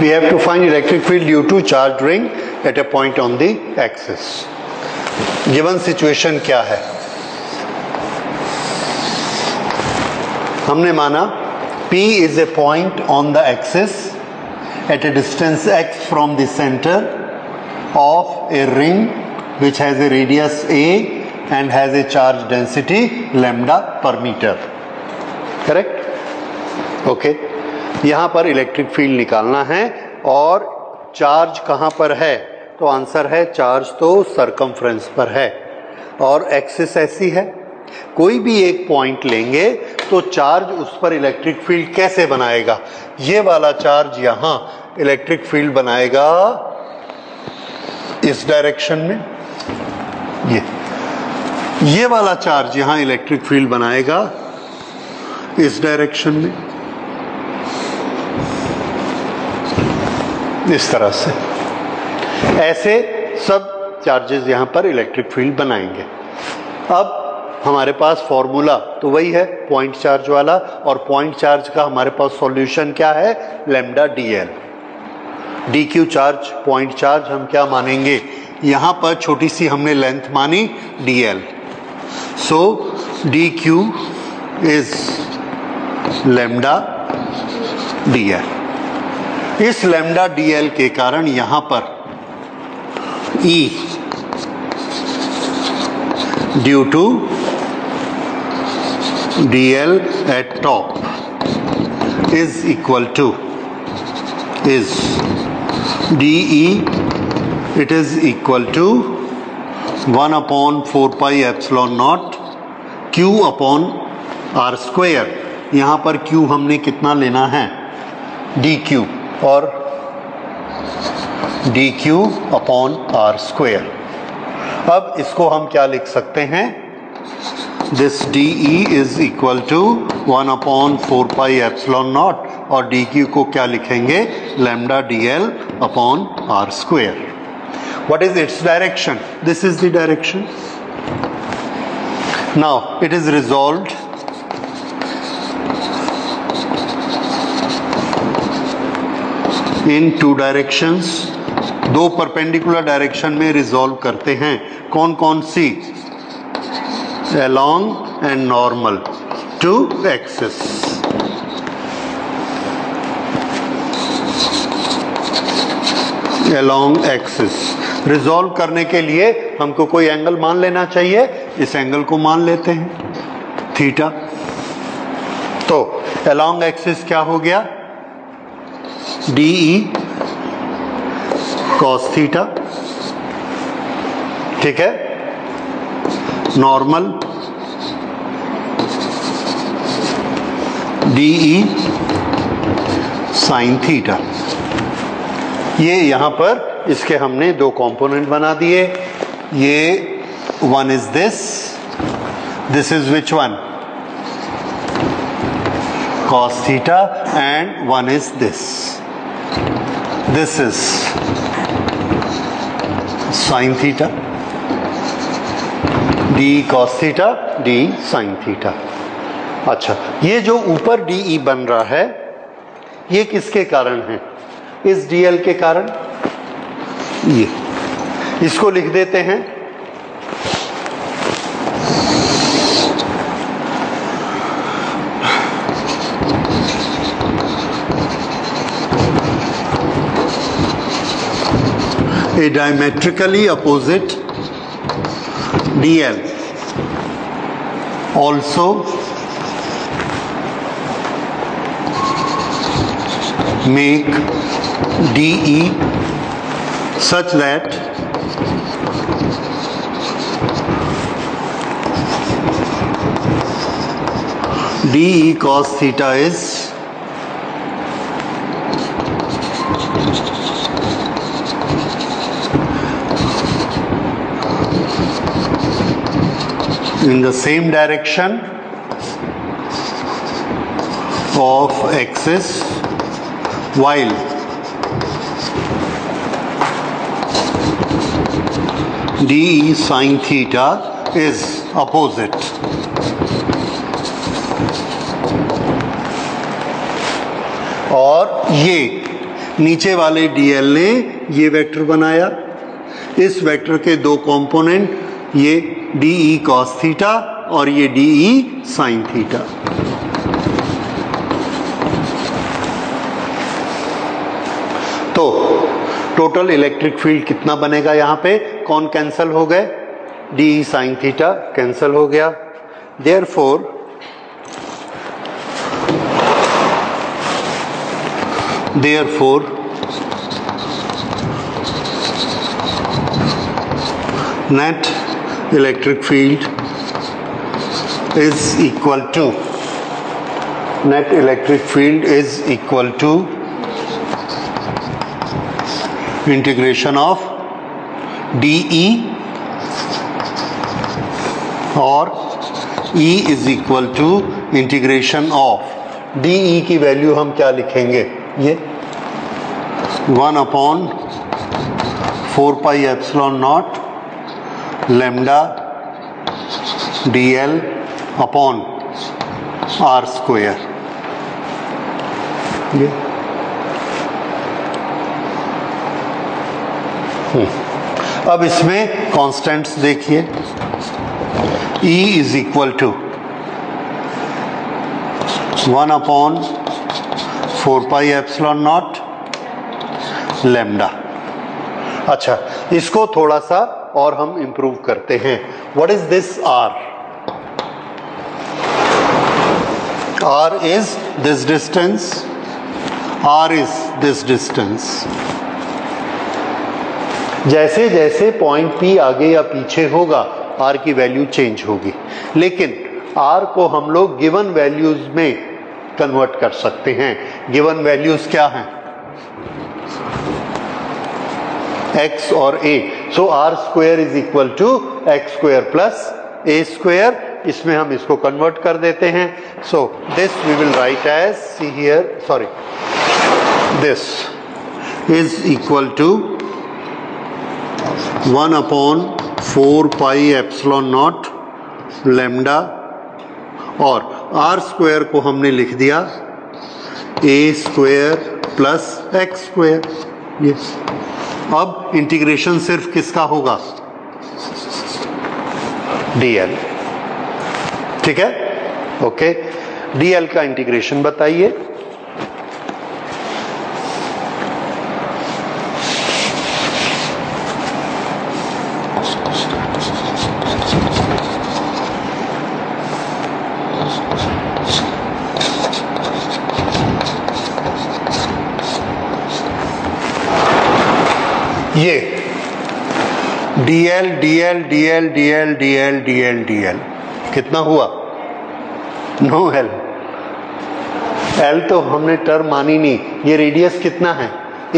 We have to find electric field due to charged ring at a point on the axis. Given situation क्या है? हमने माना P is a point on the axis at a distance x from the center of a ring which has a radius a and has a charge density lambda per meter. Correct? Okay. यहाँ पर electric field निकालना है और charge कहाँ पर है? तो answer है चार्ज तो सरकमफ्रेंस पर है और एक्सिस ऐसी है. कोई भी एक पॉइंट लेंगे तो चार्ज उस पर इलेक्ट्रिक फील्ड कैसे बनाएगा? ये वाला चार्ज यहाँ इलेक्ट्रिक फील्ड बनाएगा इस डायरेक्शन में. ये वाला चार्ज यहाँ इलेक्ट्रिक फील्ड बनाएगा इस डायरेक्शन में, इस तरह से. ऐसे सब चार्जेस यहाँ पर इलेक्ट्रिक फील्ड बनाएंगे. अब हमारे पास फॉर्मूला तो वही है पॉइंट चार्ज वाला, और पॉइंट चार्ज का हमारे पास सॉल्यूशन क्या है? Lambda dl. dq charge point charge हम क्या मानेंगे? यहाँ पर छोटी सी हमने लेंथ मानी dl. So dq is lambda dl. इस लैम्डा dl के कारण यहाँ पर E due to dl at top is equal to is dE, it is equal to 1 upon 4 pi epsilon naught q upon r square. यहाँ पर q हमने कितना लेना है? dq और dq अपॉन r स्क्वायर. अब इसको हम क्या लिख सकते हैं? This dE is equal to 1 upon 4 pi epsilon naught और dq को क्या लिखेंगे? Lambda dl upon r square. What is its direction? This is the direction. Now it is resolved in two directions. दो परपेंडिकुलर डायरेक्शन में resolve करते हैं. कौन कौन सी? Along and normal to axis. Along axis resolve करने के लिए हमको कोई एंगल मान लेना चाहिए. इस एंगल को मान लेते हैं थीटा. तो अलोंग एक्सिस क्या हो गया? dE cos theta. ठीक है. Normal dE sin theta. ये यहां पर इसके हमने दो कंपोनेंट बना दिए. ये one is this is which one? cos theta and one is this. This is sin theta, d cos theta, d sin theta. अच्छा, ये जो ऊपर dE बन रहा है ये किसके कारण है? इस dl के कारण. ये इसको लिख देते हैं a diametrically opposite dl also make dE such that dE cos theta is in the same direction of axis while dE sin theta is opposite. और ये नीचे वाले dl ने ये वेक्टर बनाया, इस वेक्टर के दो कंपोनेंट, ये de cos थीटा और ये de sin थीटा। तो टोटल इलेक्ट्रिक फील्ड कितना बनेगा? यहां पे कौन कैंसल हो गए? de sin थीटा कैंसल हो गया। Therefore net electric field is equal to integration of dE और E is equal to integration of dE की वैल्यू हम क्या लिखेंगे? ये 1/4 pi epsilon naught lambda dl upon r square. ये अब इसमें कांस्टेंट्स देखिए। E is equal to 1/4 pi epsilon naught lambda. अच्छा, इसको थोड़ा सा और हम इंप्रूव करते हैं। What is this r? r is this distance, r is this distance। जैसे जैसे पॉइंट P आगे या पीछे होगा r की वैल्यू चेंज होगी, लेकिन r को हम लोग गिवन वैल्यूज में कन्वर्ट कर सकते हैं। गिवन वैल्यूज क्या हैं? x और a। So r square is equal to x square plus a square. इसमें हम इसको कन्वर्ट कर देते हैं। So this we will write as, see here, sorry, this is equal to 1/4 pi epsilon naught lambda, और r square को हमने लिख दिया a square plus x square. ये अब इंटीग्रेशन सिर्फ किसका होगा? dl। ठीक है, ओके। dl का इंटीग्रेशन बताइए। ये dl dl dl dl dl dl dl कितना हुआ? No l। l तो हमने टर्म मानी नहीं। ये रेडियस कितना है? a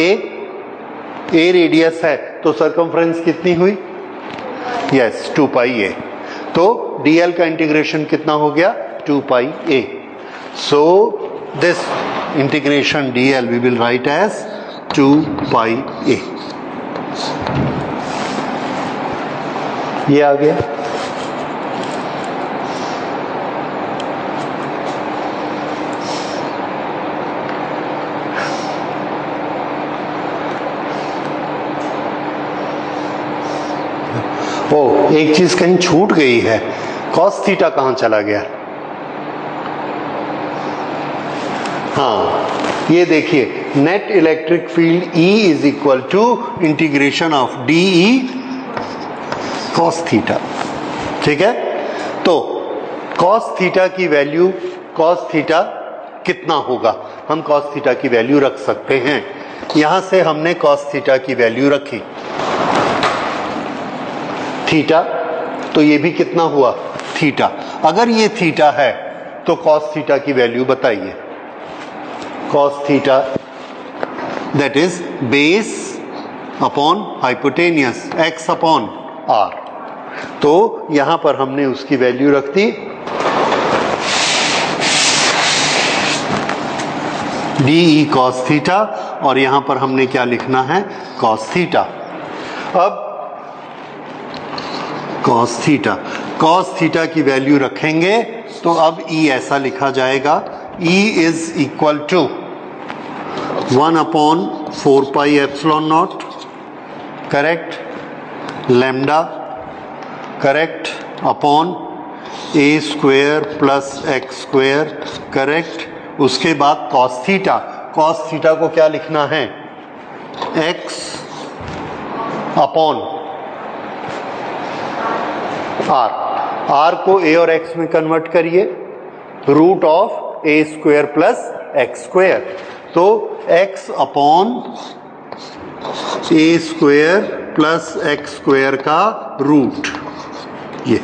रेडियस है, तो सरकमफ्रेंस कितनी हुई? Yes, 2 pi a। तो dl का इंटीग्रेशन कितना हो गया? 2 pi a। So this integration dl we will write as 2 pi a। ये आ गया। ओ, एक चीज कहीं छूट गई है। कॉस थीटा कहां चला गया? हाँ, ये देखिए, net electric field E is equal to integration of DE cos theta. ठीक है, तो कॉस थीटा की वैल्यू, कॉस थीटा कितना होगा? हम कॉस थीटा की वैल्यू रख सकते हैं। यहां से हमने कॉस थीटा की वैल्यू रखी, थीटा, तो ये भी कितना हुआ? थीटा। अगर ये थीटा है तो कॉस थीटा की वैल्यू बताइए। Cos theta that is base upon hypotenuse x upon r। तो यहां पर हमने उसकी वैल्यू रख दी DE cos थीटा, और यहां पर हमने क्या लिखना है? cos theta. अब cos थीटा की वैल्यू रखेंगे तो अब E ऐसा लिखा जाएगा, E is equal to 1/4 4 pi epsilon naught, correct, lambda, correct, upon a square plus x square, correct. उसके बाद cos थीटा, cos थीटा को क्या लिखना है, x अपॉन r, r को a और x में कन्वर्ट करिए, root of a square plus x square, तो x upon a square plus x square का रूट, ये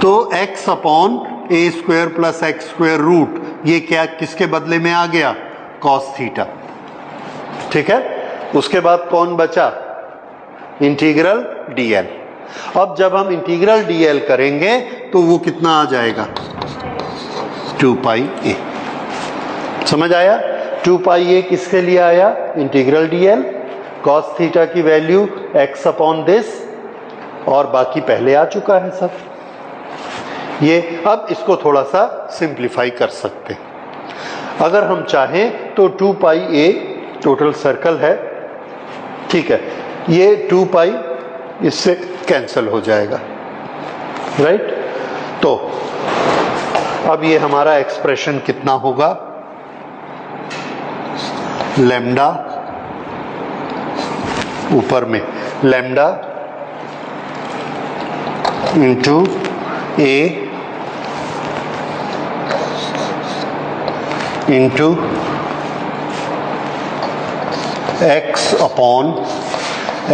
तो x upon a square plus x square root, ये क्या किसके बदले में आ गया, cos थीटा, ठीक है। उसके बाद कौन बचा, इंटीग्रल dl। अब जब हम इंटीग्रल dl करेंगे तो वो कितना आ जाएगा, 2 पाई a, समझ आया। 2 पाई a किसके लिए आया, इंटीग्रल dl, cos थीटा की वैल्यू x अपॉन दिस, और बाकी पहले आ चुका है सब ये। अब इसको थोड़ा सा सिंप्लीफाई कर सकते हैं, अगर हम चाहें तो 2 पाई a टोटल सर्कल है, ठीक है, ये 2 पाई इससे कैंसिल हो जाएगा, राइट। तो अब ये हमारा एक्सप्रेशन कितना होगा, लैम्डा, ऊपर में lambda into a into x upon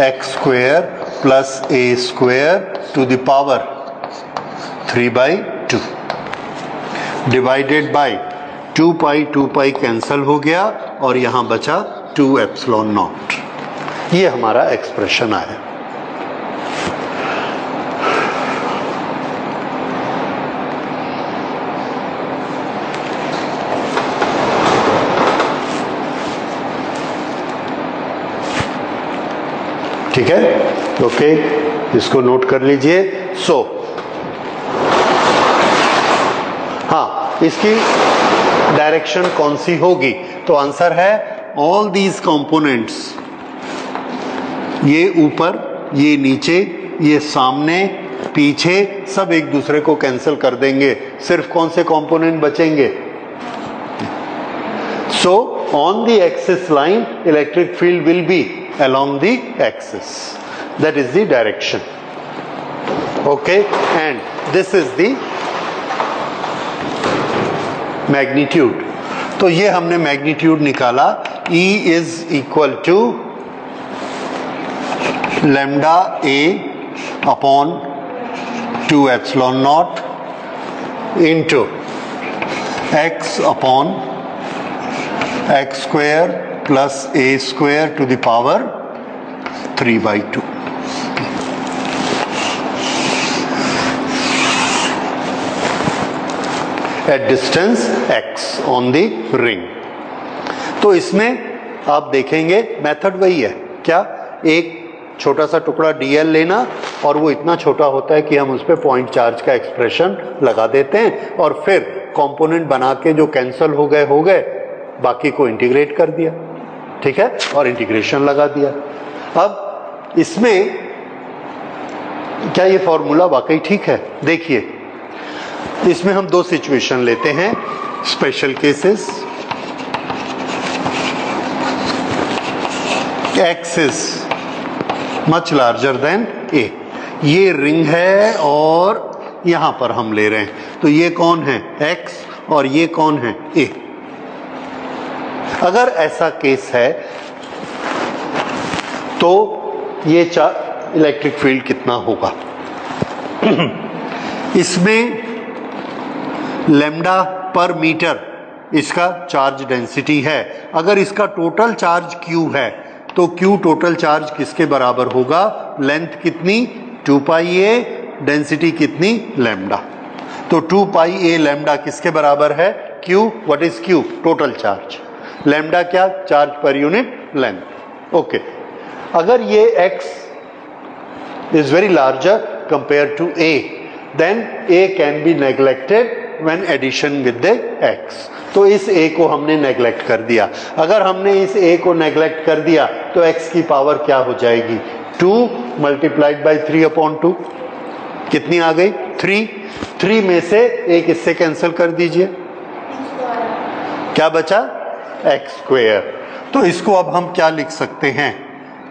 x square plus a square to the power 3/2 divided by 2 pi cancel हो गया और यहां बचा 2 एप्सिलॉन नॉट। ये हमारा एक्सप्रेशन आया। ठीक है, ओके, इसको नोट कर लीजिए। सो हाँ, इसकी डायरेक्शन कौन सी होगी, तो आंसर है ऑल दीज कंपोनेंट्स, ये ऊपर, ये नीचे, ये सामने, पीछे, सब एक दूसरे को कैंसिल कर देंगे, सिर्फ कौन से कंपोनेंट बचेंगे। So on the axis line electric field will be along the axis, that is the direction, okay, and this is the magnitude। तो ये हमने मैग्नीट्यूड निकाला, E is equal to lambda A upon 2 epsilon naught into x upon x square plus a square to the power 3/2। At distance x on the ring। तो इसमें आप देखेंगे method वही है, क्या, एक छोटा सा टुकड़ा dl लेना और वो इतना छोटा होता है कि हम उस पर पॉइंट चार्ज का एक्सप्रेशन लगा देते हैं और फिर कंपोनेंट बना के जो कैंसिल हो गए, बाकी को इंटीग्रेट कर दिया, ठीक है, और इंटीग्रेशन लगा दिया। अब इसमें क्या ये फॉर्मूला वाकई ठीक है, देखिए इसमें हम दो सिचुएशन लेते हैं, special cases, x is much larger than a, ये रिंग है और यहां पर हम ले रहे हैं, तो ये कौन है, x, और ये कौन है, a। अगर ऐसा केस है तो ये इलेक्ट्रिक फील्ड कितना होगा, इसमें लैम्डा पर मीटर इसका चार्ज डेंसिटी है, अगर इसका टोटल चार्ज Q है तो Q टोटल चार्ज किसके बराबर होगा, लेंथ कितनी 2 पाई a, डेंसिटी कितनी लैम्डा, तो 2 पाई a लैम्डा किसके बराबर है, Q, what is Q, total charge, lambda क्या, charge per unit length, okay. अगर ये x is very larger compare to a, then a can be neglected when addition with the x, तो इस a को हमने नेग्लेक्ट कर दिया। अगर हमने इस a को नेग्लेक्ट कर दिया तो x की पावर क्या हो जाएगी, 2 मल्टीप्लाइड बाई 3/2। कितनी आ गई, 3 में से एक इससे कैंसिल कर दीजिए, क्या बचा, एक्स स्क्वेयर। तो इसको अब हम क्या लिख सकते हैं,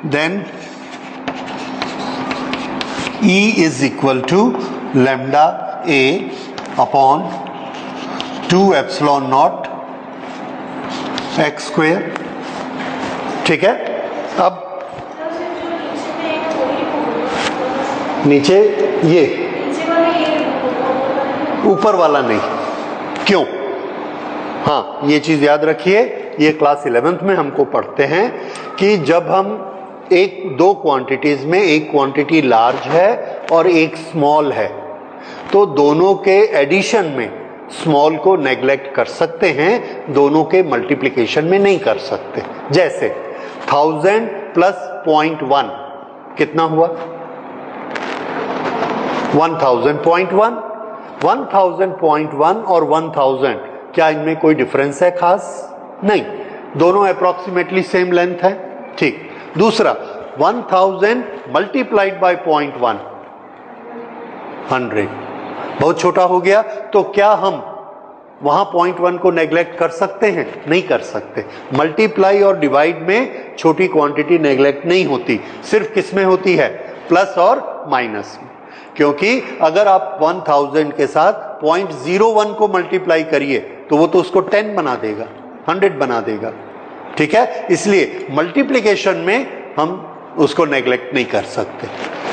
then E is equal to lambda a upon 2 epsilon naught x square. ठीक है, अब नीचे ये ऊपर वाला नहीं, क्यों, हाँ ये चीज याद रखिए, ये क्लास 11th में हमको पढ़ते हैं कि जब हम दो क्वांटिटीज में एक क्वांटिटी लार्ज है और एक स्मॉल है, तो दोनों के एडिशन में स्मॉल को नेग्लेक्ट कर सकते हैं, दोनों के मल्टीप्लिकेशन में नहीं कर सकते। जैसे 1000 प्लस 0.1 कितना हुआ, 1000.1। 1000.1 और 1000 क्या इनमें कोई डिफरेंस है खास, नहीं, दोनों अप्रोक्सीमेटली सेम लेंथ है। ठीक, दूसरा 1000 मल्टीप्लाइड बाय 0.1 100, बहुत छोटा हो गया, तो क्या हम वहां 0.1 को नेग्लेक्ट कर सकते हैं, नहीं कर सकते। मल्टीप्लाई और डिवाइड में छोटी क्वांटिटी नेग्लेक्ट नहीं होती, सिर्फ किस में होती है, प्लस और माइनस में। क्योंकि अगर आप 1000 के साथ 0.01 को मल्टीप्लाई करिए तो वो तो उसको 10 बना देगा, 100 बना देगा। ठीक है, इसलिए मल्टीप्लिकेशन में हम उसको नेग्लेक्ट नहीं कर सकते,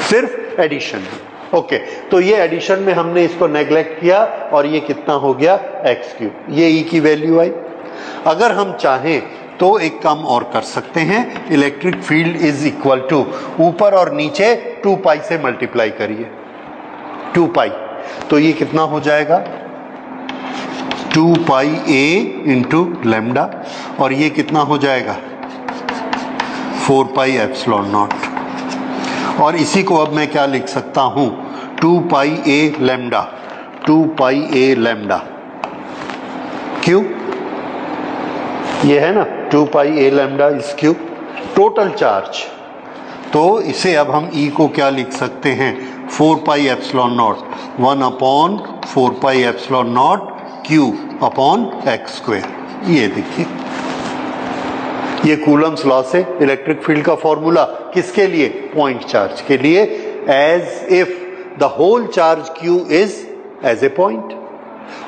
सिर्फ एडिशन में। ओके, तो ये एडिशन में हमने इसको नेग्लेक्ट किया और ये कितना हो गया, x3, ये e की वैल्यू आई। अगर हम चाहें तो एक काम और कर सकते हैं, electric field is equal to ऊपर और नीचे 2 पाई से मल्टीप्लाई करिए, 2 पाई, तो ये कितना हो जाएगा, 2 पाई a इंटू लैम्डा, और ये कितना हो जाएगा, 4 पाई एप्सिलॉन नॉट। और इसी को अब मैं क्या लिख सकता हूं, 2 pi a lambda, 2 pi a lambda क्यों, ये है ना 2 pi a lambda is Q, total charge. तो इसे अब हम E को क्या लिख सकते हैं, 4 pi epsilon naught 1 upon 4 pi epsilon naught Q upon x square. ये देखिए, ये कूलम्स लॉ से इलेक्ट्रिक फील्ड का फॉर्मूला किसके लिए, पॉइंट चार्ज के लिए, as if the whole charge Q is as a point.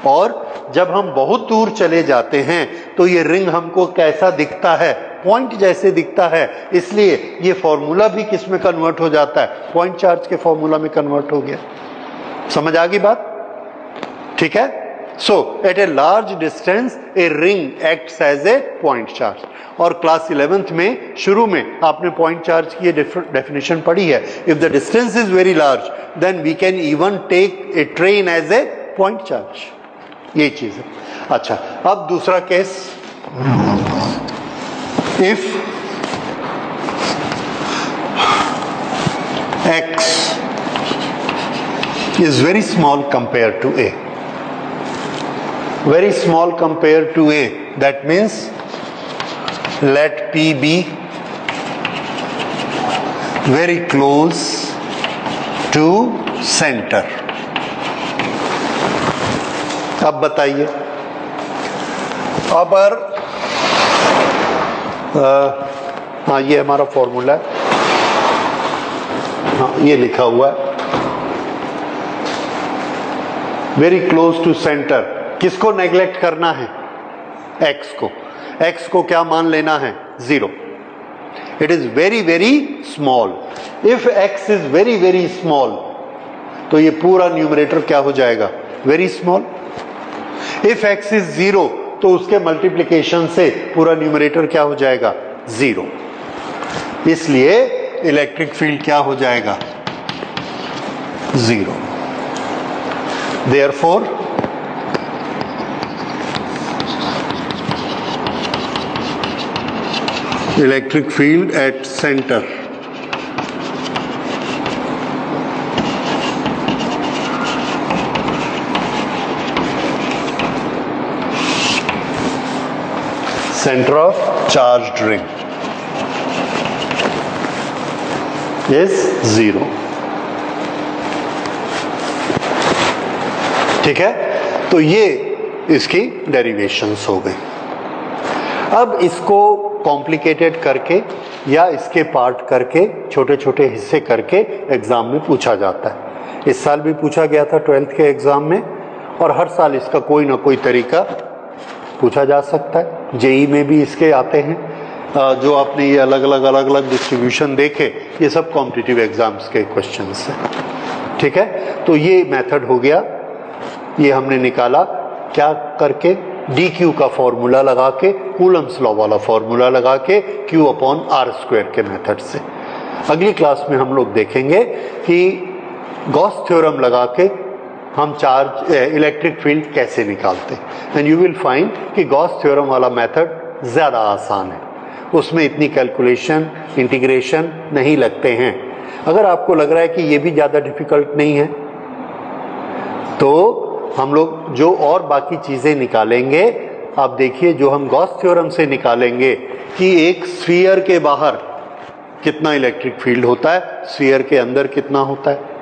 और जब हम बहुत दूर चले जाते हैं तो ये रिंग हमको कैसा दिखता है, पॉइंट जैसे दिखता है, इसलिए ये फॉर्मूला भी किस में कन्वर्ट हो जाता है, पॉइंट चार्ज के फॉर्मूला में कन्वर्ट हो गया। समझ आ गई बात, ठीक है। So at a large distance a ring acts as a point charge. और क्लास 11th में शुरू में आपने पॉइंट चार्ज की डेफिनेशन पढ़ी है, if the distance is very large then we can even take a train as a point charge, ये चीज है। अच्छा, अब दूसरा case, if x is very small compared to a, very small compared to a, that means let p be very close to center। अब बताइए, अब हाँ ये हमारा फॉर्मूला है, हाँ ये लिखा हुआ है, वेरी क्लोज टू सेंटर। किसको नेग्लेक्ट करना है, x को। x को क्या मान लेना है, 0। It is very very small. If x is very very small तो ये पूरा न्यूमरेटर क्या हो जाएगा, very small. If x is 0 तो उसके मल्टीप्लिकेशन से पूरा न्यूमरेटर क्या हो जाएगा, 0। इसलिए इलेक्ट्रिक फील्ड क्या हो जाएगा, 0। Therefore electric field at centre center of charged ring is 0. ठीक है, तो ये इसकी डेरिवेशंस हो गई. अब इसको कॉम्प्लिकेटेड करके या इसके पार्ट करके छोटे छोटे हिस्से करके एग्जाम में पूछा जाता है. इस साल भी पूछा गया था 12th के एग्जाम में, और हर साल इसका कोई ना कोई तरीका पूछा जा सकता है. जेई में भी इसके आते हैं. जो आपने ये अलग अलग डिस्ट्रीब्यूशन देखे, ये सब कॉम्पिटिटिव एग्जाम्स के क्वेश्चंस हैं. ठीक है, तो ये मेथड हो गया. ये हमने निकाला क्या करके, डी क्यू का फॉर्मूला लगा के, कूलम्स लॉ वाला फॉर्मूला लगा के, क्यू अपॉन आर स्क्वायर के मेथड से. अगली क्लास में हम लोग देखेंगे कि गॉस थ्योरम लगा के हम चार्ज इलेक्ट्रिक फील्ड कैसे निकालते हैं. एंड यू विल फाइंड कि गॉस थ्योरम वाला मेथड ज़्यादा आसान है, उसमें इतनी कैलकुलेशन इंटीग्रेशन नहीं लगते हैं. अगर आपको लग रहा है कि ये भी ज़्यादा डिफिकल्ट नहीं है, तो हम लोग जो और बाकी चीज़ें निकालेंगे, आप देखिए जो हम गॉस थ्योरम से निकालेंगे कि एक स्फीयर के बाहर कितना इलेक्ट्रिक फील्ड होता है, स्फीयर के अंदर कितना होता है.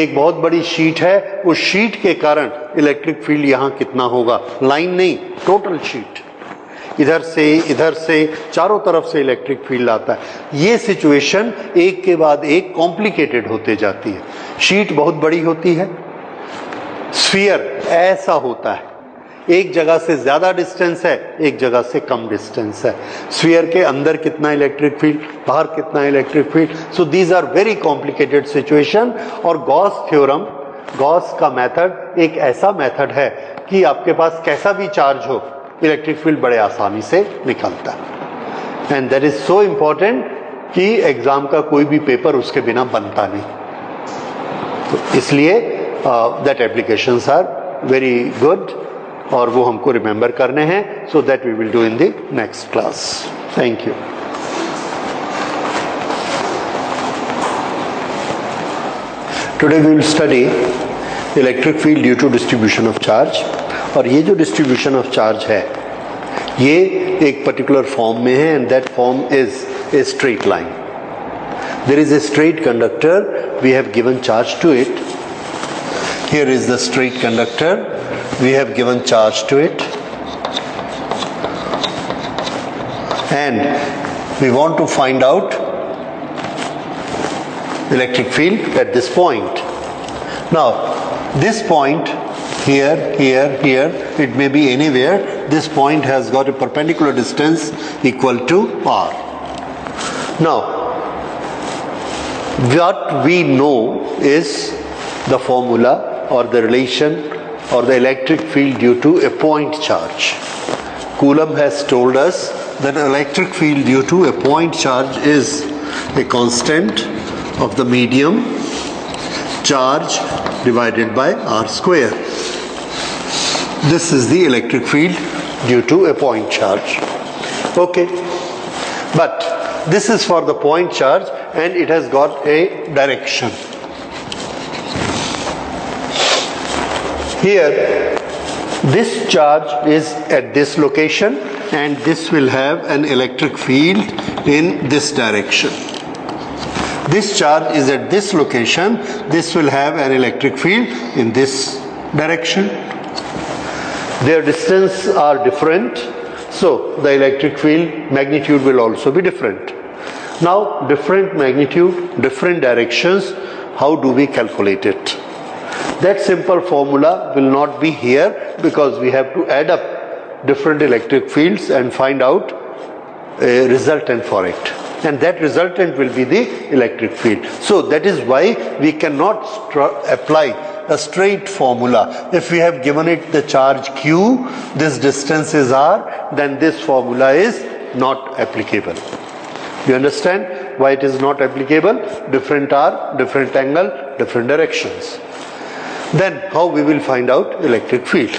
एक बहुत बड़ी शीट है, उस शीट के कारण इलेक्ट्रिक फील्ड यहाँ कितना होगा, लाइन नहीं, टोटल शीट, इधर से चारों तरफ से इलेक्ट्रिक फील्ड आता है. ये सिचुएशन एक के बाद एक कॉम्प्लिकेटेड होते जाती है. शीट बहुत बड़ी होती है, स्फीयर ऐसा होता है, एक जगह से ज्यादा डिस्टेंस है, एक जगह से कम डिस्टेंस है. स्फीयर के अंदर कितना इलेक्ट्रिक फील्ड, बाहर कितना electric field. So these are very complicated situation. और गॉस थ्योरम, गॉस का मेथड एक ऐसा मेथड है कि आपके पास कैसा भी चार्ज हो, इलेक्ट्रिक फील्ड बड़े आसानी से निकलता है. And that is so important कि एग्जाम का कोई भी पेपर उसके बिना बनता नहीं. तो इसलिए that applications are very good, और वो हमको रिमेंबर करने हैं. So that we will do in the next class. Thank you. Today we will study electric field due to distribution of charge. और ये जो डिस्ट्रीब्यूशन ऑफ चार्ज है, ये एक पर्टिकुलर फॉर्म में है, and that form is a straight line. There is a straight conductor, we have given charge to it. Here is the straight conductor, we have given charge to it, and we want to find out electric field at this point. Now this point here, it may be anywhere. This point has got a perpendicular distance equal to r. Now what we know is the formula or the relation or the electric field due to a point charge. Coulomb has told us that electric field due to a point charge is a constant of the medium charge divided by r square. This is the electric field due to a point charge. Okay, but this is for the point charge and it has got a direction. Here this charge is at this location and this will have an electric field in this direction. This charge is at this location, this will have an electric field in this direction. Their distance are different, so the electric field magnitude will also be different. Now different magnitude, different directions, how do we calculate it? That simple formula will not be here because we have to add up different electric fields and find out a resultant for it, and that resultant will be the electric field. So that is why we cannot apply a straight formula. If we have given it the charge q, this distance is r, then this formula is not applicable. You understand why it is not applicable? Different r, different angle, different directions. Then how we will find out electric field?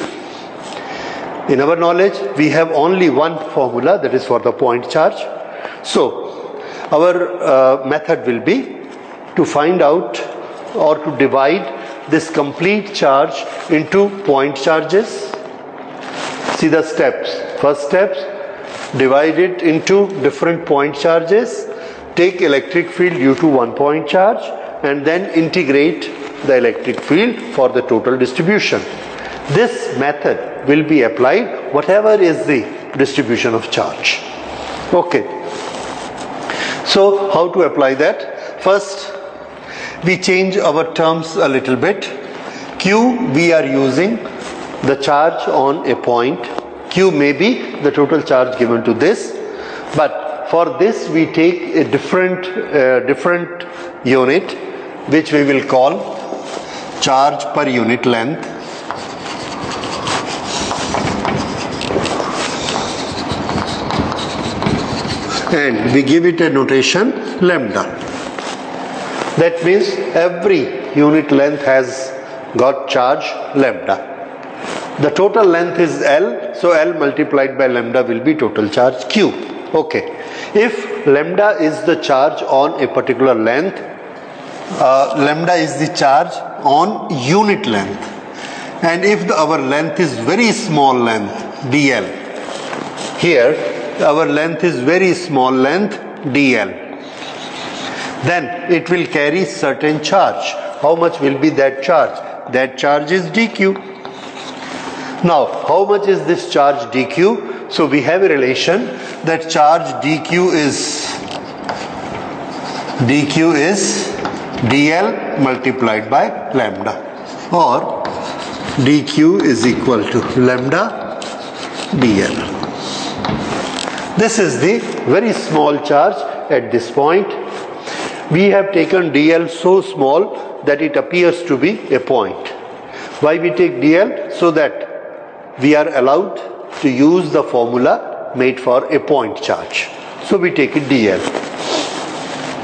In our knowledge we have only one formula, that is for the point charge. So our method will be to find out or to divide this complete charge into point charges. See the steps. First steps, divide it into different point charges, take electric field due to one point charge, and then integrate the electric field for the total distribution. This method will be applied whatever is the distribution of charge. Okay. So how to apply that? First, we change our terms a little bit. Q, we are using the charge on a point. Q may be the total charge given to this, but for this we take a different unit, which we will call charge per unit length. And we give it a notation lambda. That means every unit length has got charge lambda. The total length is L, so L multiplied by lambda will be total charge Q. Okay. If lambda is the charge on a particular length, lambda is the charge on unit length. And if our length is very small length, dl, here our length is very small length, dl, then it will carry certain charge. How much will be that charge? That charge is dq. Now, how much is this charge dq? So we have a relation that charge dq is dl multiplied by lambda, or dq is equal to lambda dl. This is the very small charge at this point. We have taken dl so small that it appears to be a point. Why we take dl? So that we are allowed to use the formula made for a point charge. So we take it dl.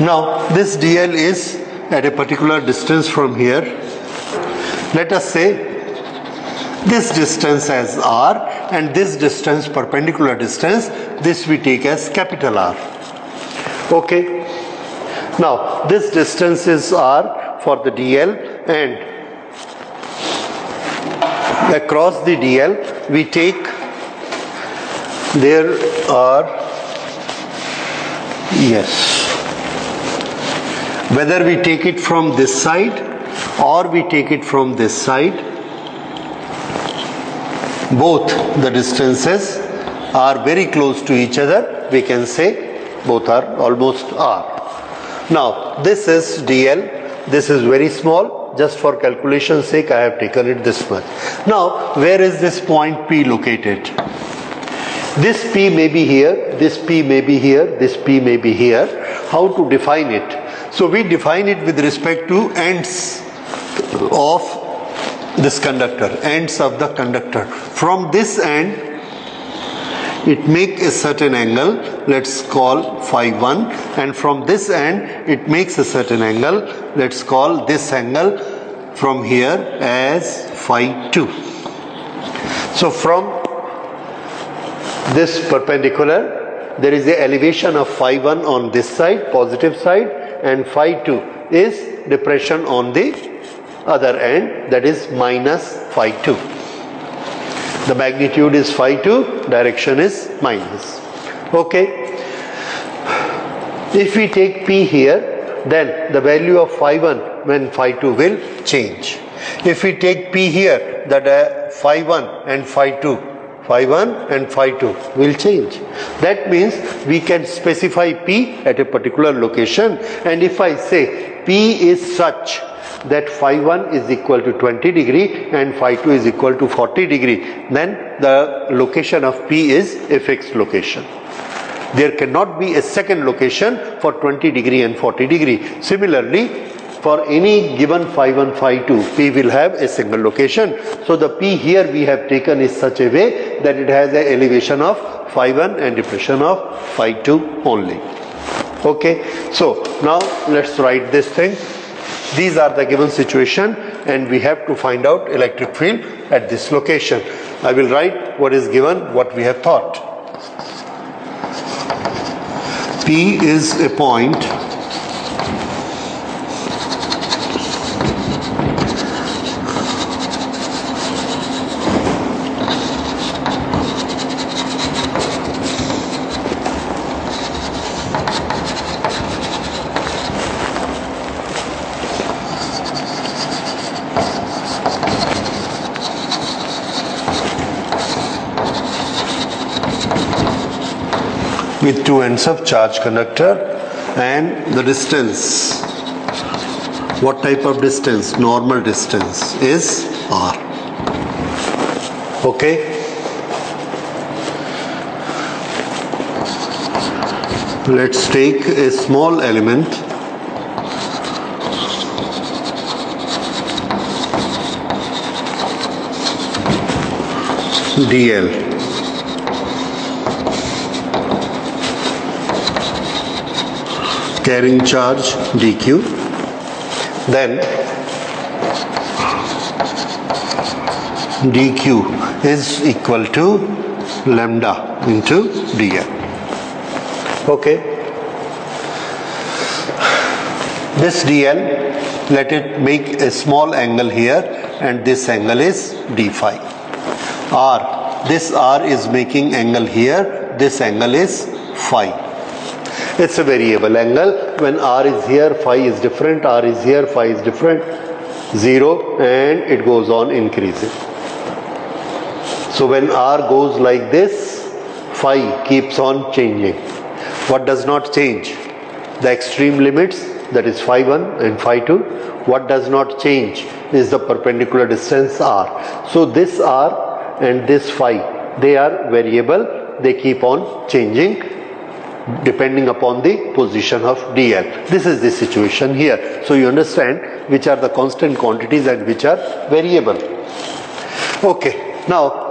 Now this dl is at a particular distance from here. Let us say this distance as r, and this distance, perpendicular distance, this we take as capital R. Okay. Now this distance is r for the dl, and across the dl we take, there are, yes, whether we take it from this side or we take it from this side, both the distances are very close to each other. We can say both are almost r. Now this is dl, this is very small. Just for calculation's sake I have taken it this much. Now where is this point P located? This P may be here, this P may be here, this P may be here. How to define it? So we define it with respect to ends of this conductor, ends of the conductor. From this end it makes a certain angle, let's call phi 1, and from this end it makes a certain angle, let's call this angle from here as phi 2. So from this perpendicular there is a elevation of phi 1 on this side, positive side, and phi 2 is depression on the other end, that is minus phi 2. The magnitude is phi 2, direction is minus. Okay. If we take P here, then the value of phi 1 when phi 2 will change. If we take P here, that phi 1 and phi 2, phi 1 and phi 2 will change. That means we can specify P at a particular location, and if I say P is such that phi 1 is equal to 20 degree and phi 2 is equal to 40 degree, then the location of P is a fixed location. There cannot be a second location for 20 degree and 40 degree. Similarly, for any given phi 1, phi 2, P will have a single location. So the P here we have taken is such a way that it has an elevation of phi 1 and depression of phi 2 only. Okay, so now let's write this thing. These are the given situation, and we have to find out electric field at this location. I will write what is given, what we have thought. P is a point with two ends of charge conductor, and the distance, what type of distance? Normal distance is r. Okay. Let's take a small element dl. Carrying charge dq. Then dq is equal to lambda into dl. Okay. This dl, let it make a small angle here, and this angle is d phi. R, this R is making angle here, this angle is phi. It's a variable angle. When R is here, phi is different, R is here, phi is different, 0, and it goes on increasing. So when R goes like this, phi keeps on changing. What does not change? The extreme limits, that is phi 1 and phi 2. What does not change is the perpendicular distance r. So this r and this phi, they are variable, they keep on changing depending upon the position of dl. This is the situation here. So you understand which are the constant quantities and which are variable. Okay, now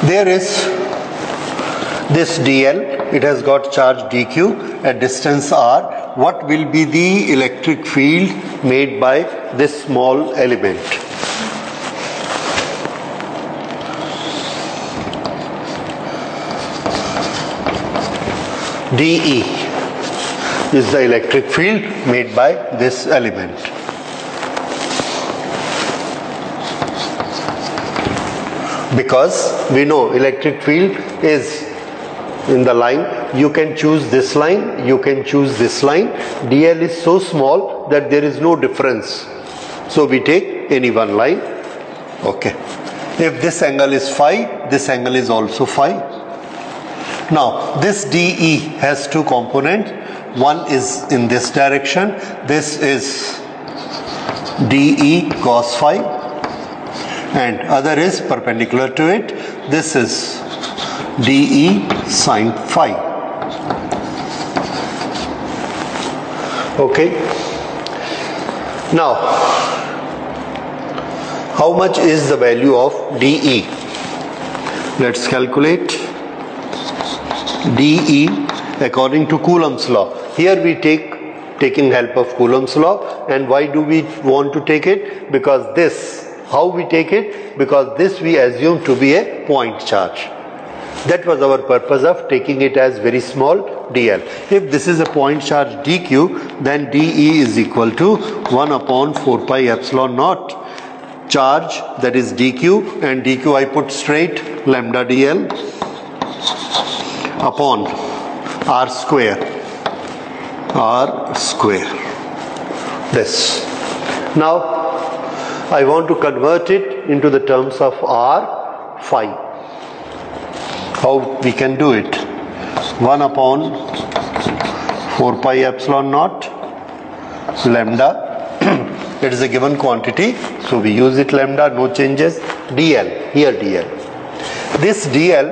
there is this dl, it has got charge dq at distance r. What will be the electric field made by this small element? dE is the electric field made by this element. Because we know electric field is in the line, you can choose this line, you can choose this line. dl is so small that there is no difference, so we take any one line. Okay, if this angle is phi, this angle is also phi. Now this dE has two components. One is in this direction, this is dE cos phi, and other is perpendicular to it, this is dE sin phi. Okay, now how much is the value of dE? Let's calculate. dE according to Coulomb's law. Here we taking help of Coulomb's law. And why do we want to take it? Because this, how we take it? Because this we assume to be a point charge. That was our purpose of taking it as very small dl. If this is a point charge dq, then dE is equal to 1 upon 4 pi epsilon naught charge, that is dq, and dq I put straight lambda dl upon r square, this. Now I want to convert it into the terms of r phi. How we can do it? 1 upon 4 pi epsilon naught lambda, it is a given quantity, so we use it lambda, no changes, dl, here dl. This dl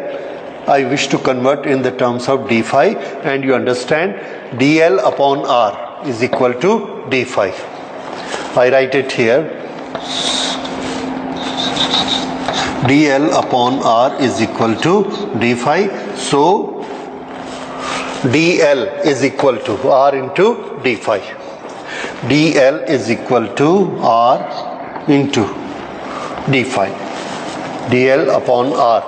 I wish to convert in the terms of d phi, and you understand dl upon r is equal to d phi. I write it here, dl upon r is equal to d phi, so dl is equal to r into d phi. dl is equal to r into d phi. dl upon r,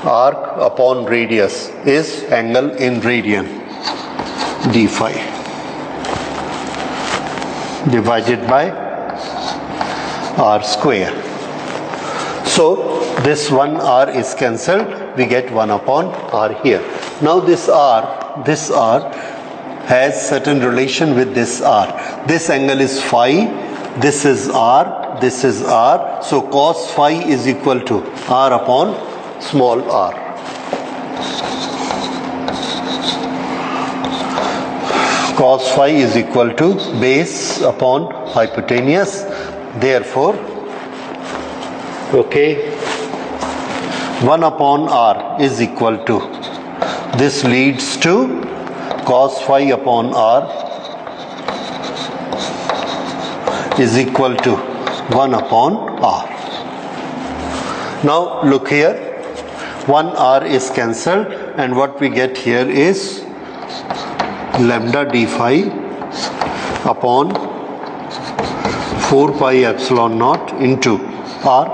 arc upon radius, is angle in radian, d phi, divided by r square. So this 1 r is cancelled, we get 1 upon r here. Now this r has certain relation with this r. This angle is phi, this is r, this is r, so cos phi is equal to r upon small r. Cos phi is equal to base upon hypotenuse. Therefore, okay, 1 upon r is equal to, this leads to cos phi upon r is equal to 1 upon r. Now look here, 1 r is cancelled, and what we get here is lambda d phi upon 4 pi epsilon naught into r.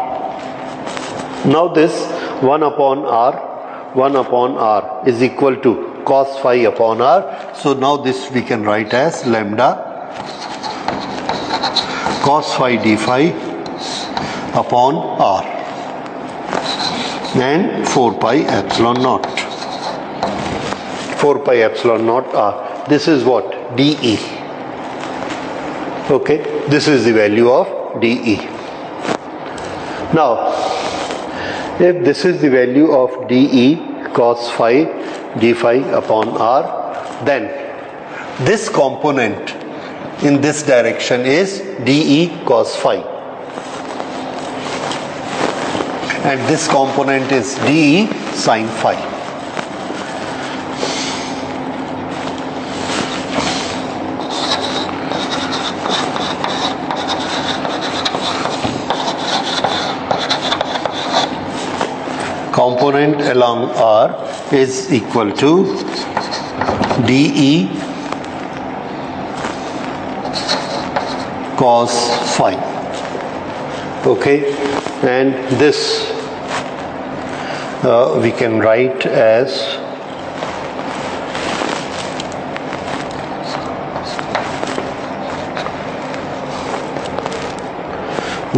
Now this 1 upon r is equal to cos phi upon r. So now this we can write as lambda cos phi d phi upon r and 4 pi epsilon naught. 4 pi epsilon naught r. This is what? dE. Okay, this is the value of dE. Now, if this is the value of dE cos phi d phi upon r, then this component in this direction is dE cos phi, and this component is dE sin phi. Component along r is equal to dE cos phi. Okay, and this we can write as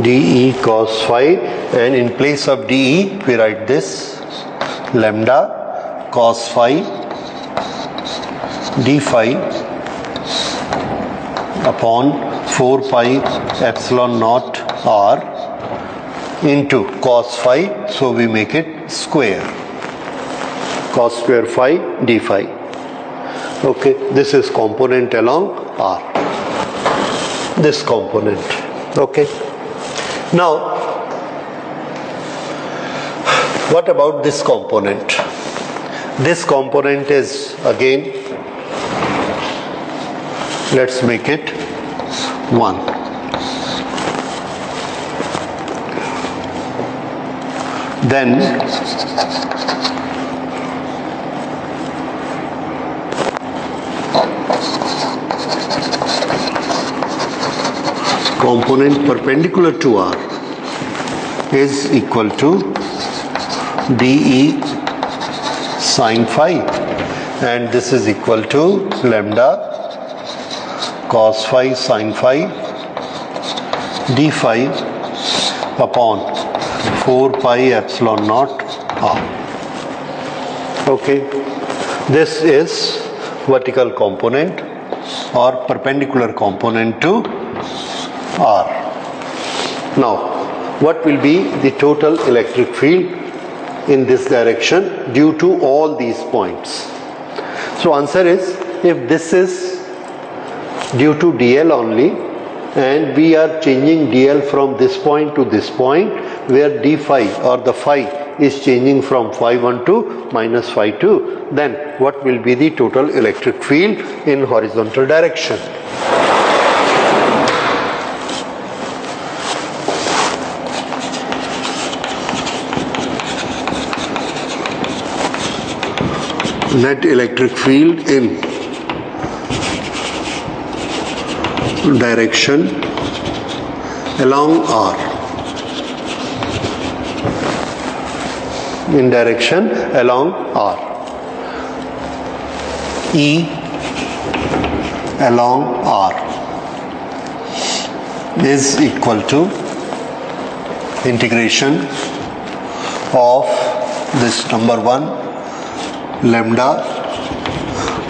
dE cos phi, and in place of dE we write this lambda cos phi d phi upon 4 pi epsilon naught r into cos phi, so we make it square, cos square phi d phi. Okay, this is component along r, this component. Okay, now what about this component? This component is again, let's make it 1. Then component perpendicular to r is equal to dE sin phi, and this is equal to lambda cos phi sin phi d phi upon 4 pi epsilon naught r. Okay, this is vertical component or perpendicular component to r. Now, what will be the total electric field in this direction due to all these points? So answer is, if this is due to dl only, and we are changing dl from this point to this point, where d phi or the phi is changing from phi 1 to minus phi 2, then what will be the total electric field in horizontal direction? Net electric field in direction along r, in direction along r, E along r is equal to integration of this number 1 lambda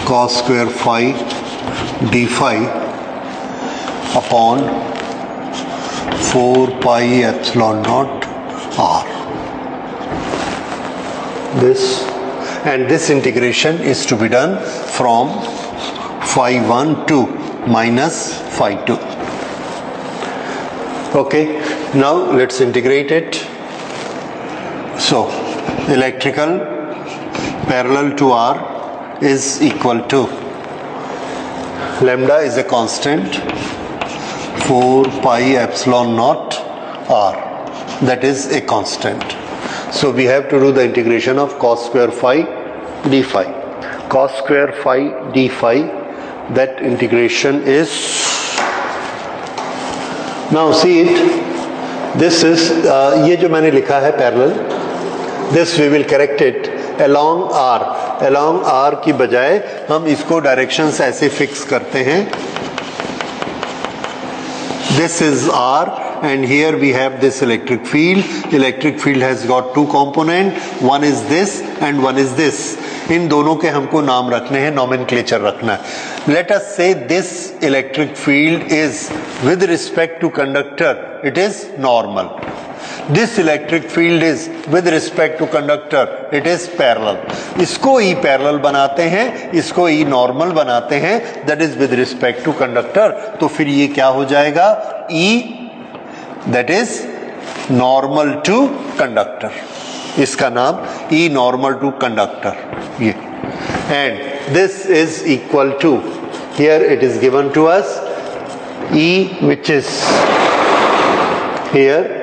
cos square phi d phi upon 4 pi epsilon naught r. this, and this integration is to be done from phi 1 to minus phi 2. Okay, now let's integrate it. So electrical parallel to R is equal to, lambda is a constant, 4 pi epsilon naught R, that is a constant. So we have to do the integration of cos square phi d phi. Cos square phi d phi, that integration is, now see it, this is ये जो मैंने लिखा है parallel, this we will correct it along R. Along R की बजाय हम इसको directions ऐसे fix करते हैं. This is R and here we have this electric field. Electric field has got two components, one is this and one is this. इन दोनों के हमको नाम रखने हैं, nomenclature रखना है. Let us say this electric field is with respect to conductor, it is normal. This electric field is with respect to conductor, it is parallel. इसको E parallel बनाते हैं, इसको E normal बनाते हैं, that is with respect to conductor. तो फिर ये क्या हो जाएगा? E that is normal to conductor. इसका नाम E normal to conductor ये. And this is equal to, here it is given to us, E which is here,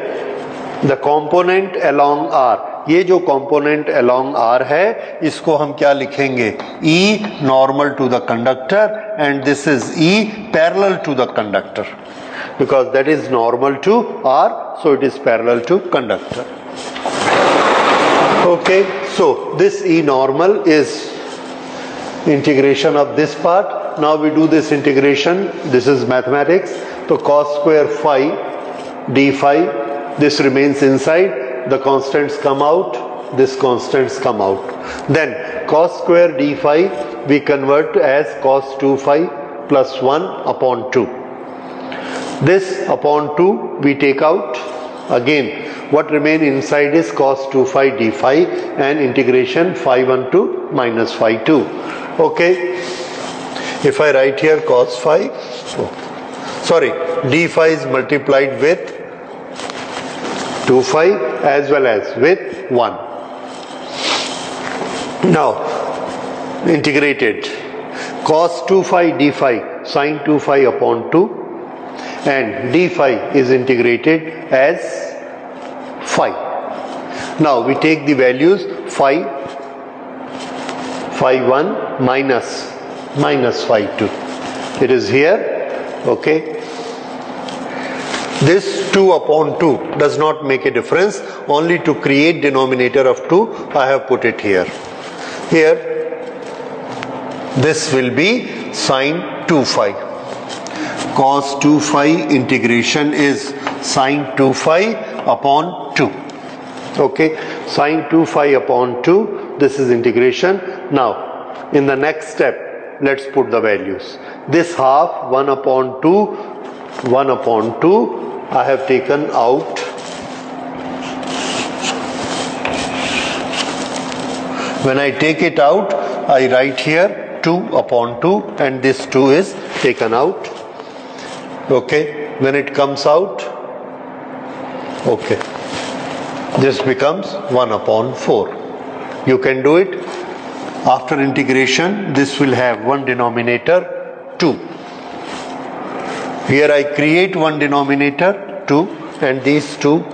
the component along R. ये जो component along R है, इसको हम क्या लिखेंगे? E normal to the conductor and this is E parallel to the conductor. Because that is normal to R, so it is parallel to conductor. Okay, so this E normal is integration of this part. Now we do this integration. This is mathematics. So cos square phi d phi, this remains inside. The constants come out. This constants come out. Then cos square d phi we convert as cos 2 phi plus 1 upon 2. This upon 2 we take out. Again, what remain inside is cos 2 phi d phi and integration phi 1 to minus phi 2. Okay, if I write here cos phi, d phi is multiplied with 2 phi as well as with 1. Now integrated cos 2 phi d phi sin 2 phi upon 2 and d phi is integrated as phi. Now we take the values phi 1 minus phi 2. It is here. Okay. This 2 upon 2 does not make a difference. Only to create denominator of 2 I have put it here. Here this will be sin 2 phi. Cos 2 phi integration is sin 2 phi upon 2. Okay, sin 2 phi upon 2, this is integration. Now in the next step, let's put the values. This half 1 upon 2, 1 upon 2 I have taken out. When I take it out, I write here 2 upon 2 and this 2 is taken out. Okay, when it comes out, okay, this becomes 1 upon 4. You can do it. After integration, this will have one denominator 2. Here I create one denominator 2 and these 2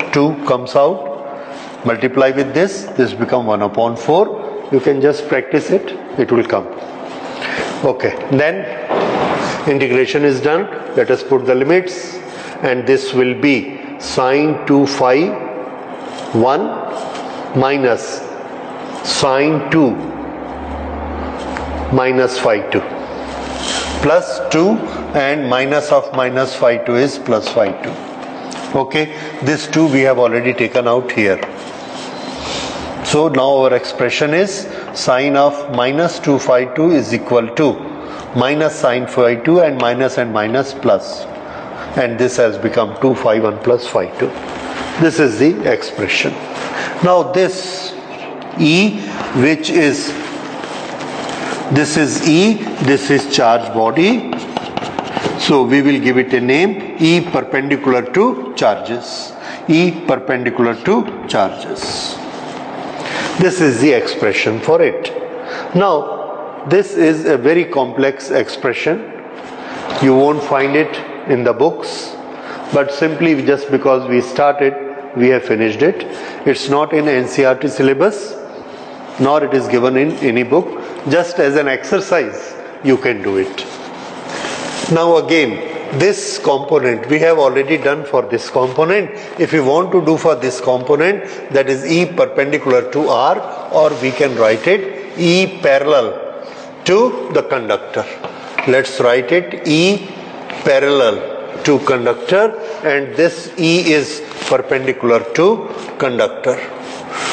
comes out. Multiply with this become 1 upon 4. You can just practice it, it will come. Okay, then integration is done. Let us put the limits and this will be sin 2 phi 1 minus sin 2 minus phi 2 plus 2 and minus of minus phi 2 is plus phi 2. Okay, this 2 we have already taken out here. So now our expression is sin of minus 2 phi 2 is equal to minus sin phi 2 and minus plus, and this has become 2 phi 1 plus phi 2. This is the expression. Now this E, which is, this is E, this is charge body. So we will give it a name, E perpendicular to charges. E perpendicular to charges. This is the expression for it. Now, this is a very complex expression. You won't find it in the books, but simply just because we started, we have finished it. It's not in NCERT syllabus, nor it is given in any book. Just as an exercise, you can do it. Now again, this component we have already done for this component. If we want to do for this component, that is E perpendicular to R, or we can write it E parallel to the conductor. Let's write it E parallel to conductor, and this E is perpendicular to conductor.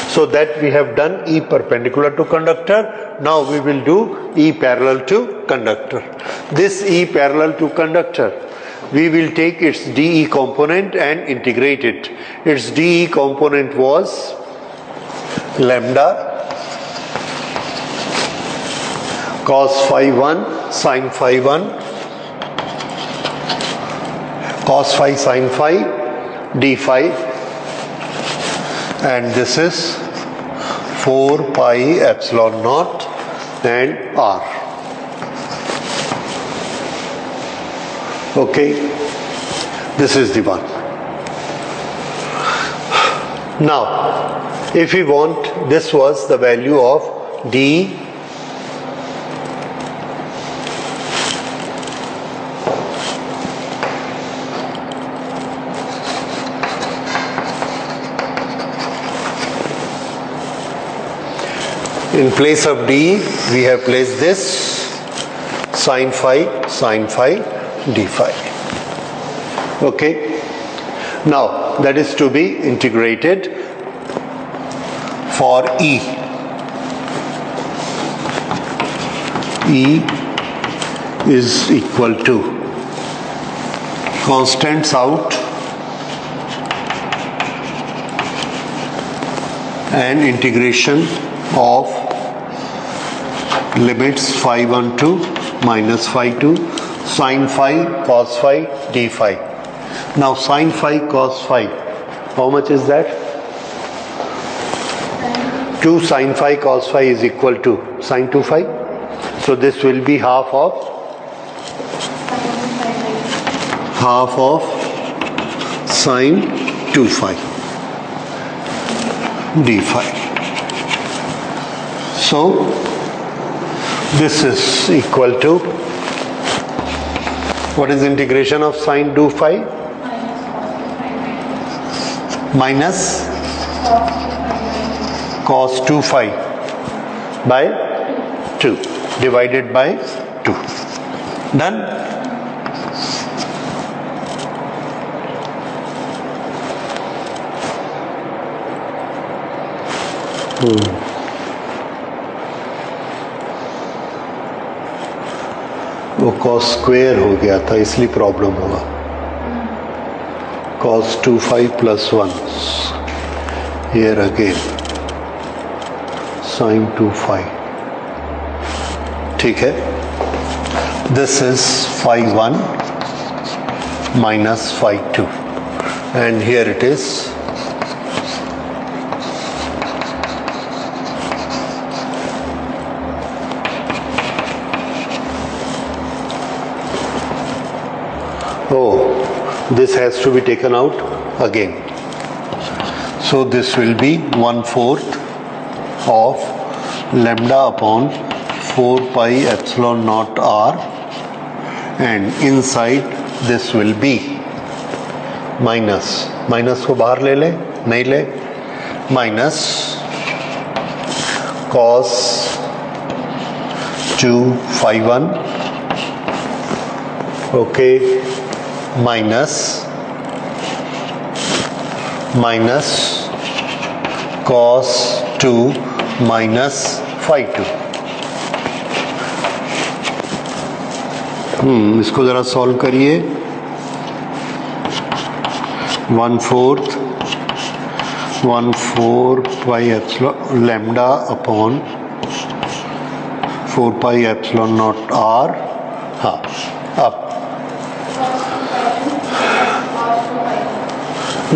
So that we have done E perpendicular to conductor. Now we will do E parallel to conductor. This E parallel to conductor, we will take its dE component and integrate it. Its dE component was lambda cos phi 1 sin phi 1 cos phi sin phi d phi, and this is 4 pi epsilon naught and R. Okay, this is the one. Now, if we want, this was the value of D. In place of D, we have placed this sin phi d phi. Okay. Now that is to be integrated for E. E is equal to constants out and integration of limits phi 1 to minus phi 2 sin phi cos phi d phi. Now sin phi cos phi, how much is that? 2 sin phi cos phi is equal to sin 2 phi. So this will be half of sin 2 phi d phi. So this is equal to, what is integration of sin 2 phi? Minus cos 2 phi by 2 divided by 2. Done? वो cos square हो गया था इसलिए problem हुआ. Cos 2 phi plus 1 here again sin 2 phi. ठीक है. This is phi 1 minus phi 2 and here it is this has to be taken out again. So this will be 1/4 of lambda upon 4 pi epsilon naught r, and inside this will be minus को बाहर ले ले, नहीं ले, minus cos 2 phi 1 okay minus cos 2 minus phi 2. इसको जरा solve करिए. 1/4 1/4 pi epsilon lambda upon 4 pi epsilon naught r. हाँ अब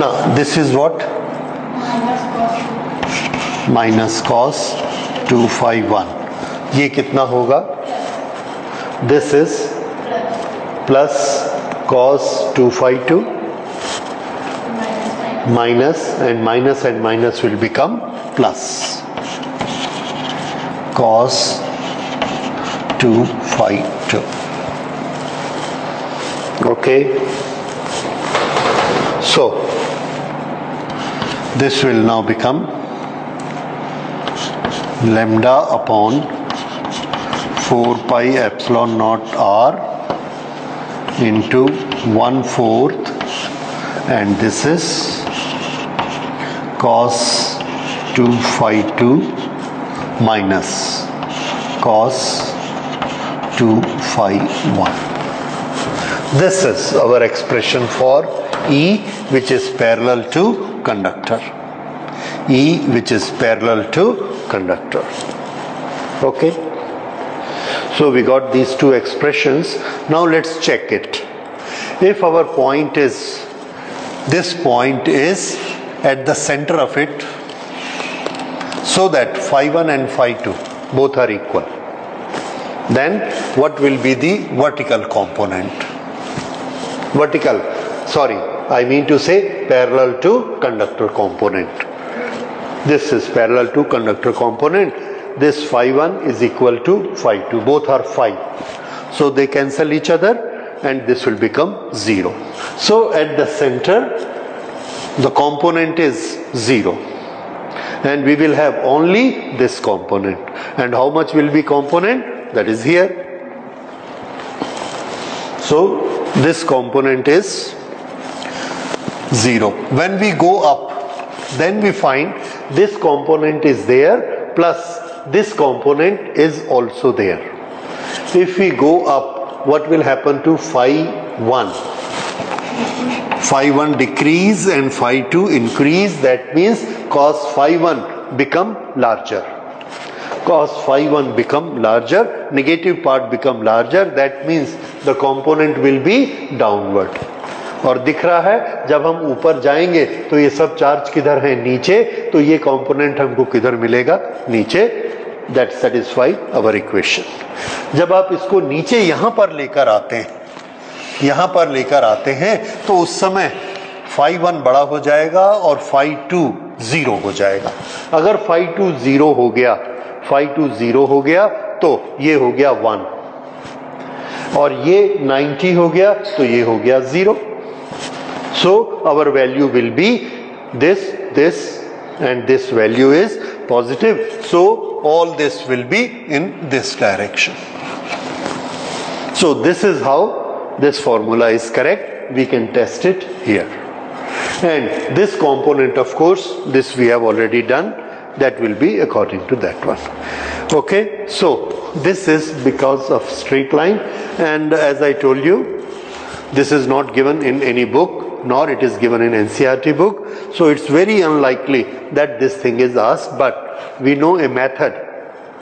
now this is what minus cos 2 phi 1. ये कितना होगा? This is plus cos 2 phi 2 minus and minus will become plus cos 2 phi 2. Okay, so this will now become lambda upon 4 pi epsilon naught r into 1/4, and this is cos 2 phi 2 minus cos 2 phi 1. This is our expression for E, which is parallel to conductor. E which is parallel to conductor. Okay, so we got these two expressions. Now let's check it. If our point is, this point is at the center of it, so that phi 1 and phi 2 both are equal, then what will be the vertical component? I mean to say parallel to conductor component. This is parallel to conductor component. This phi 1 is equal to phi 2. Both are phi. So they cancel each other and this will become 0. So at the center, the component is 0. And we will have only this component. And how much will be component? That is here. So this component is 0. When we go up, then we find this component is there plus this component is also there. If we go up, what will happen to phi 1? Phi 1 decrease and phi 2 increase. That means cos phi 1 become larger. Cos phi 1 become larger, negative part become larger. That means the component will be downward. और दिख रहा है जब हम ऊपर जाएंगे तो ये सब चार्ज किधर है? नीचे. तो ये कंपोनेंट हमको किधर मिलेगा? नीचे. That satisfies our equation. जब आप इसको नीचे यहाँ पर लेकर आते हैं, तो उस समय phi 1 बड़ा हो जाएगा और phi 2 0 हो जाएगा. अगर phi 2 0 हो गया तो ये हो गया 1 और ये 90 हो गया तो ये हो गया 0. So our value will be this, and this value is positive. So all this will be in this direction. So this is how this formula is correct. We can test it here. And this component, of course, this we have already done. That will be according to that one. Okay, so this is because of straight line, and as I told you, this is not given in any book, nor it is given in NCERT book. So it's very unlikely that this thing is asked, but we know a method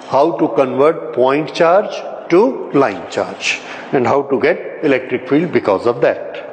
how to convert point charge to line charge and how to get electric field because of that.